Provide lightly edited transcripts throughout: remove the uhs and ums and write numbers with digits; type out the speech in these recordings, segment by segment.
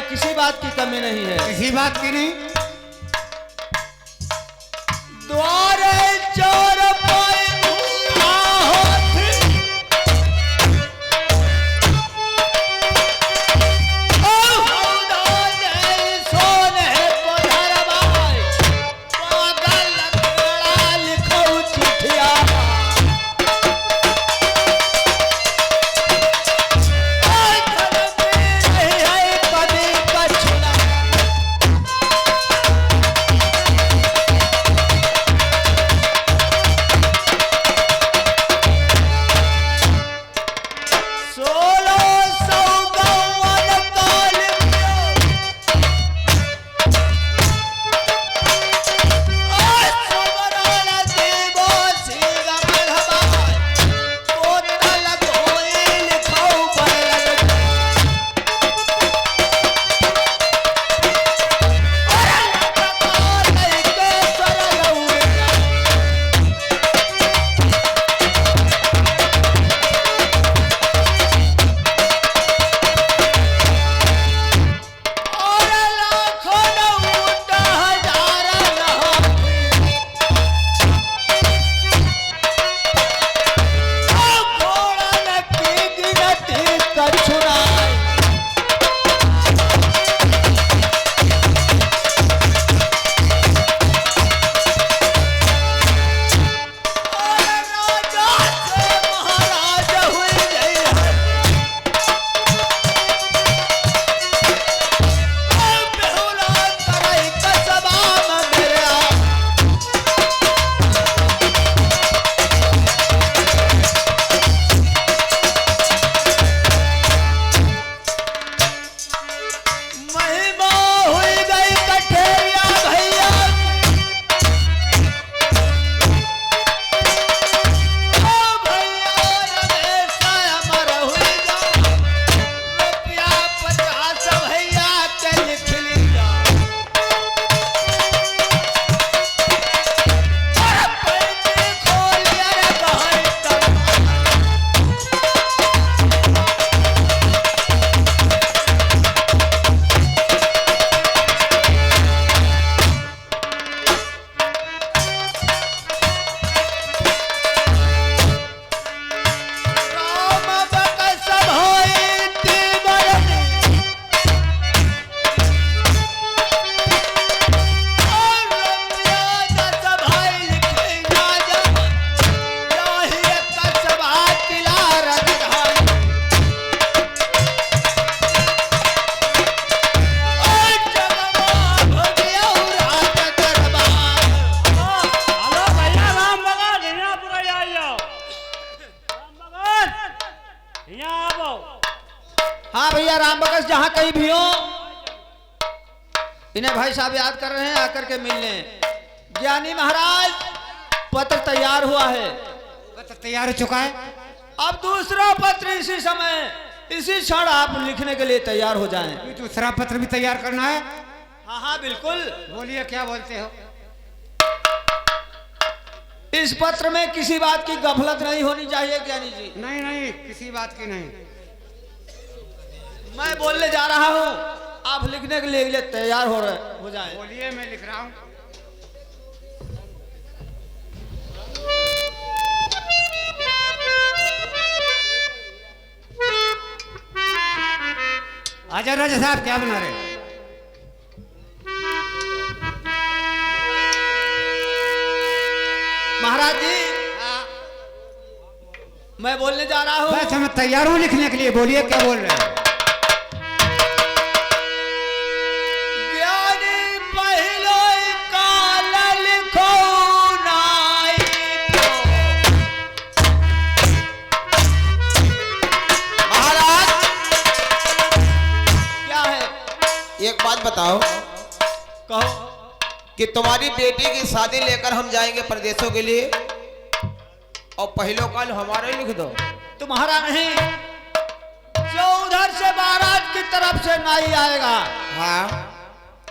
किसी बात की कमी नहीं है। किसी बात की नहीं। द्वारे चोर पाए हाँ भैया राम बकस जहाँ कहीं भी हो, इन्हें भाई साहब याद कर रहे हैं, आकर के मिल लें। ज्ञानी महाराज पत्र तैयार हुआ है। पत्र तैयार हो चुका है। अब दूसरा पत्र इसी समय इसी क्षण आप लिखने के लिए तैयार हो जाएं। दूसरा पत्र भी तैयार करना है। हाँ हाँ बिल्कुल। बोलिए क्या बोलते हो। इस पत्र में किसी बात की गफलत नहीं होनी चाहिए ज्ञानी जी। नहीं नहीं किसी बात की नहीं। मैं बोलने जा रहा हूँ, आप लिखने के लिए तैयार हो जाएं। बोलिए मैं लिख रहा हूँ। आजा राजा साहब क्या बना रहे। महाराज जी मैं बोलने जा रहा हूँ। बस मैं तैयार हूँ लिखने के लिए। बोलिए क्या बोल रहे हैं। ज्ञानी पहलो काल लिखो नाई महाराज क्या है? एक बात बताओ कहो। कि तुम्हारी बेटी की शादी लेकर हम जाएंगे प्रदेशों के लिए, और पहलो काल हमारा ही लिख दो। तुम्हारा नहीं, जो उधर से बारात की तरफ से नाई आएगा, हाँ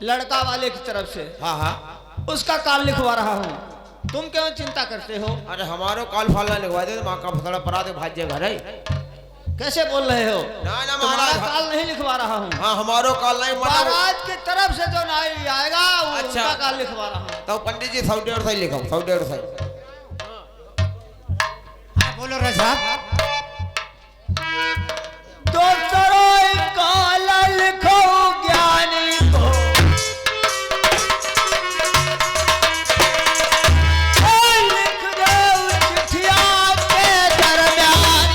लड़का वाले की तरफ से, हाँ हाँ उसका काल लिखवा रहा हूँ। तुम क्यों चिंता करते हो? अरे हमारो काल फालना लिखवा दे, माँ का फसड़ा परा दे भाज्य घर है। कैसे बोल रहे हो? ना ना तुम्हारा महाराज। काल नहीं लिखवा रहा हूँ। हाँ हमारो काल नहीं मतलब। महाराज की तरफ से जो नाई आएगा वो अच्छा। उनका काल लिखवा रहा हूँ। तो पंडित जी 100-150 लिखो 100-150। हाँ, बोलो राजा साहब। दोस्तरों काल लिखो ज्ञानी को, लिख दो चिट्ठिया के दरमियान,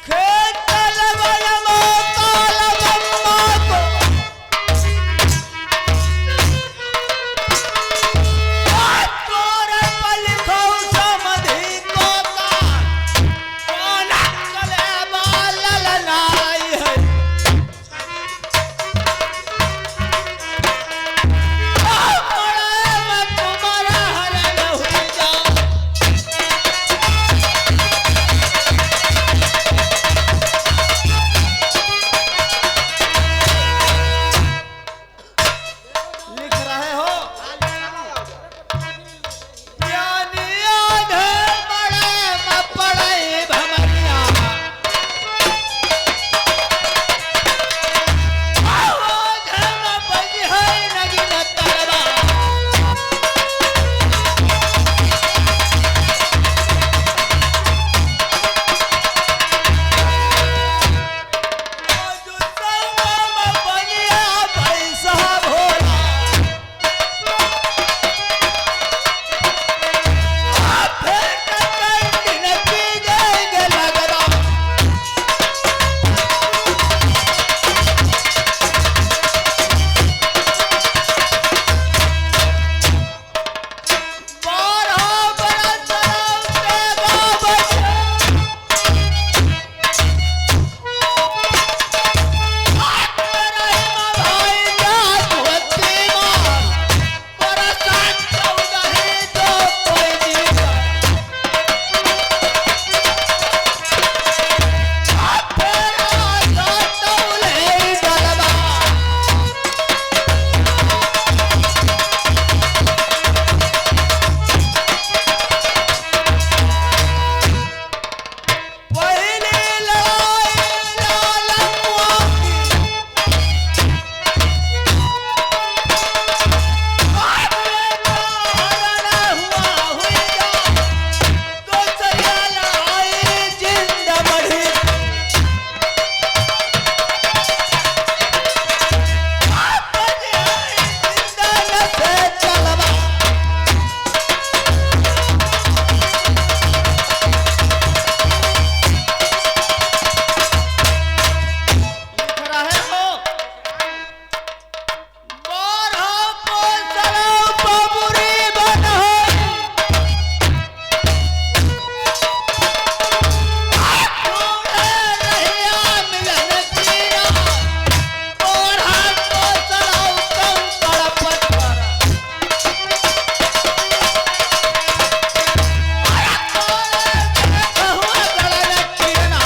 खेत लगलमो कालमम्मा को, तोरे पर लिखो समधि को कान, कोना कलेबा ललनाई है। बड़े में तुम्हारा हरण हुई जाऊं, लिख रहे हो? ज्ञानी आधे बड़े में पड़े भमरिया, आधे में बजी है नगिन तलवार। जो संग में बनिया पैसा भोला, फिर कंटिन पी जाएंगे लगड़ा। बारह बरस रौतेगा बच्चा, रहीमा भाई जात होती मार, बरसात 14 ही तो कोई जीता। फिर आजा तौले डलवा, पहली लड़ाई लालमुआ की, हरण हुआ हुई जा, दूसरी लड़ाई जिंदा बढ़ी, जिंदा न से चलवा। लिख रहे हो? बारह को चलो बबुरी बनहोरी, ढूंढे रहिया मिलन किया, बारह को चलो कंकड़ पत्थर, हुआ गलन किरना।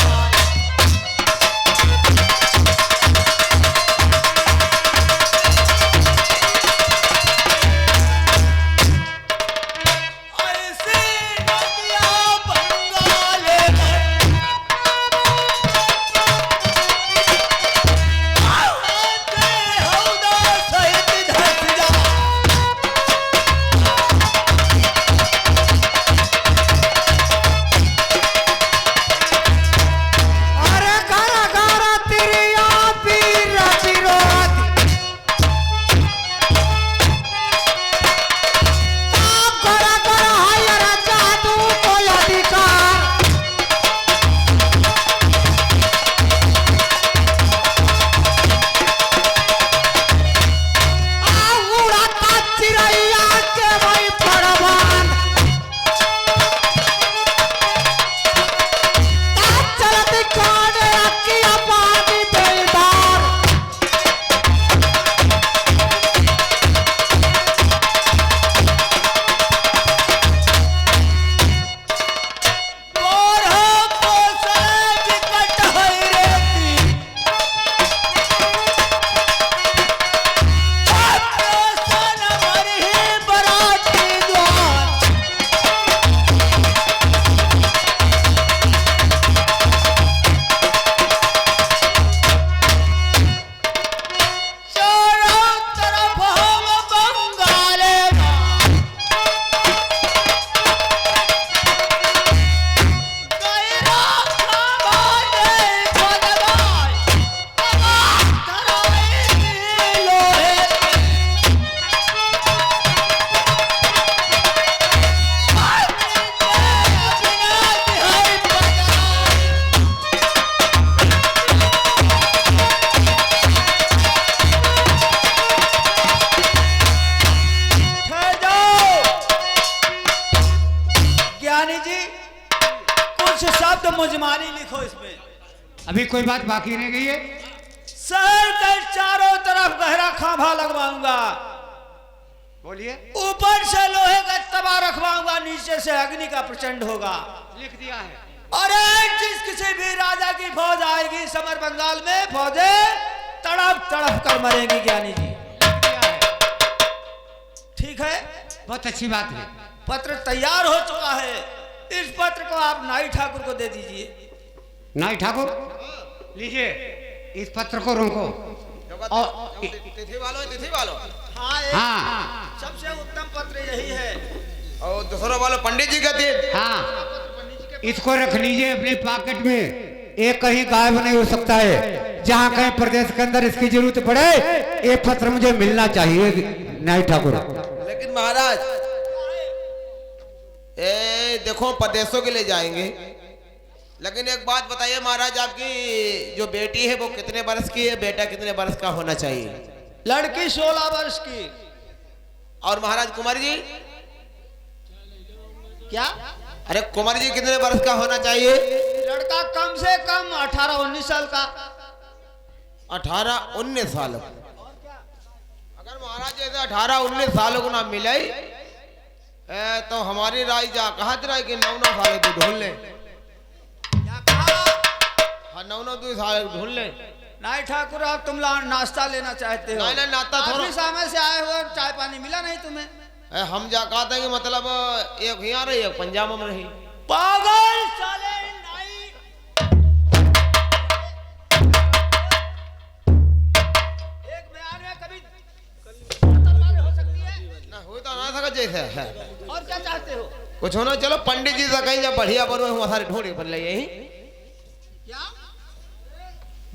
ऐसी नदिया बंगाल में, आते हौदा सहित धस जा। अरे गारा गारा तिरिया पीर विरोध, गारा गारा हायर जादू को अधिकार, उड़ाता चिड़ैया के वही परवान, चलत काने अकिया पानी बेलदार, बारह को सज कट है रेती, कहानी लिखो इसमें। अभी कोई बात बाकी नहीं गई है। शहर के चारों तरफ गहरा खांभा लगवाऊंगा, बोलिए। ऊपर से लोहे का तवा रखवाऊंगा, नीचे से अग्नि का प्रचंड होगा। लिख दिया है। और जिस किसी भी राजा की फौज आएगी समर बंगाल में, फौजें तड़प तड़प कर मरेंगी ज्ञानी जी। ठीक है, बहुत अच्छी बात है। पत्र तैयार हो चुका है। इस पत्र को आप नाई ठाकुर को दे दीजिए। नाई ठाकुर, लीजिए इस पत्र को रोको। और तिथि वालों हाँ, हाँ सबसे उत्तम पत्र यही है। और दूसरा वालों पंडित जी का तीर। हाँ, इसको रख लीजिए अपने पॉकेट में। ये कहीं गायब नहीं हो सकता है। जहाँ कहीं प्रदेश के अंदर इसकी जरूरत पड़े, ये पत्र मुझे मिलना चाहिए नाई ठाकुर। लेकिन महाराज देखो परदेशों के लिए जाएंगे, लेकिन एक बात बताइए महाराज, आपकी जो बेटी है वो कितने वर्ष की है, बेटा कितने वर्ष का होना चाहिए? लड़की 16 वर्ष की। और महाराज कुमार जी? क्या? अरे कुमार जी कितने वर्ष का होना चाहिए? लड़का कम से कम 18-19 साल का। 18-19 साल। अगर महाराज जैसे 18-19 सालों को ना मिले तो हमारी राय जा कहा रहा है कि 9 साल तू ढूंढ ले। हाँ 9 साल ढूंढ ले। नाई ठाकुर, आप तुम नाश्ता लेना चाहते हो? नहीं नाश्ता थोड़ा। समय से आए हो, चाय पानी मिला नहीं तुम्हें? हम जा कहते हैं कि मतलब एक यहाँ रही एक पंजाब में रही। पागल साले नाई। एक बयान में कभी तलवार हो सकती है ना, हो तो ना सका जैसे है। और क्या चाहते हो? कुछ होना, चलो पंडित जी से कहीं जब बढ़िया बनो हम सारे ढूंढे पर ले यही क्या?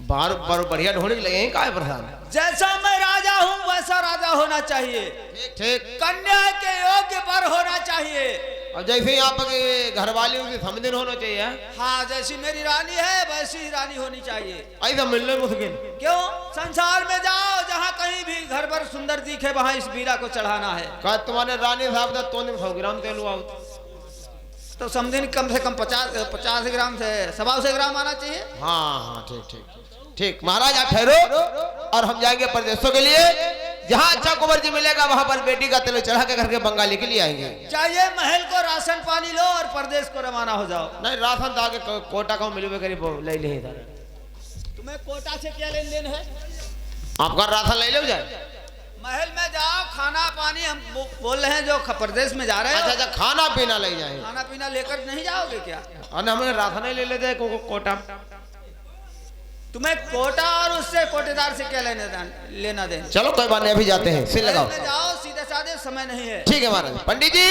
बार बार बढ़िया ढूंढ के लगे का है प्रधान। जैसा मैं राजा हूँ वैसा राजा होना चाहिए। ठीक। कन्या के योग्य पर होना चाहिए। और जैसे यहाँ पर घर वाली उसे समझन होना चाहिए। हाँ, जैसी मेरी रानी है वैसी ही रानी होनी चाहिए। ऐसा मिलने मुश्किल। क्यों? संसार में जाओ, जहाँ कहीं भी घर पर सुंदर दिखे वहाँ इस बीरा को चढ़ाना है। का तुम्हारे रानी साहब का तो 100 ग्राम तेल हुआ तो समझे कम से कम 50 ग्राम से 125 ग्राम आना चाहिए। हाँ ठीक ठीक। महाराज आप ठहरो और हम जाएंगे परदेशों के लिए। जहाँ अच्छा कुंवर जी मिलेगा वहां पर बेटी का तिलक चढ़ा के करके बंगाली के लिए आएंगे। चाहिए महल को राशन पानी लो और परदेश को रवाना हो जाओ। नहीं राशन तो आगे कोटा का मिलवे करीब ले ले। तुम्हें कोटा से क्या लेन देन है? आपका राशन ले लो जाए। महल में जाओ, खाना पानी हम बोल रहे हैं जो प्रदेश में जा रहे हैं। अच्छा खाना पीना ले जाए। खाना पीना लेकर नहीं जाओगे क्या? और हमें राशन ही ले लेते कोटा। तुम्हें कोटा और उससे कोटेदार से क्या लेना देना? चलो कोई बात नहीं, अभी जाते हैं। सिर लगाओ। जाओ सीधे साधे, समय नहीं है। ठीक है महाराज। पंडित जी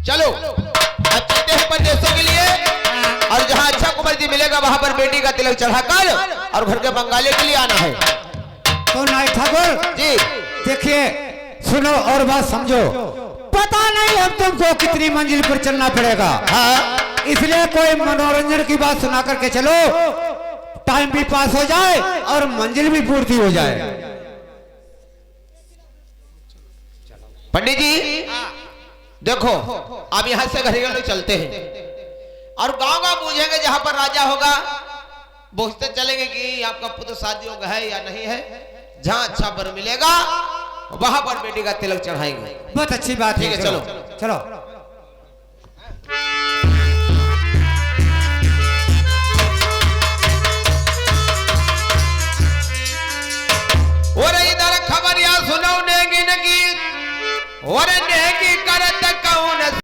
चलो अब चलते हैं परदेशों के लिए। और जहाँ अच्छा कुंवर जी मिलेगा वहां पर बेटी का तिलक चढ़ाकर और घर के बंगाली के लिए आना है। तो नाई ठाकुर जी देखिए, सुनो और बात समझो। पता नहीं अब तुमको कितनी मंजिल पर चलना पड़ेगा। हाँ, इसलिए कोई मनोरंजन की बात सुना करके चलो, टाइम भी पास हो जाए और मंजिल भी पूर्ति हो जाए। पंडित जी देखो अब यहाँ से घर चलते हैं और गांव गांव पूछेंगे जहां पर राजा होगा, पूछते चलेंगे कि आपका पुत्र शादी योग्य है या नहीं है। जहां अच्छा वर मिलेगा वहां पर बेटी का तिलक चढ़ाएंगे। बहुत अच्छी बात है। ठीक है, चलो चलो। और इधर खबर या सुनो नेगी नगी और नेगी करत कौन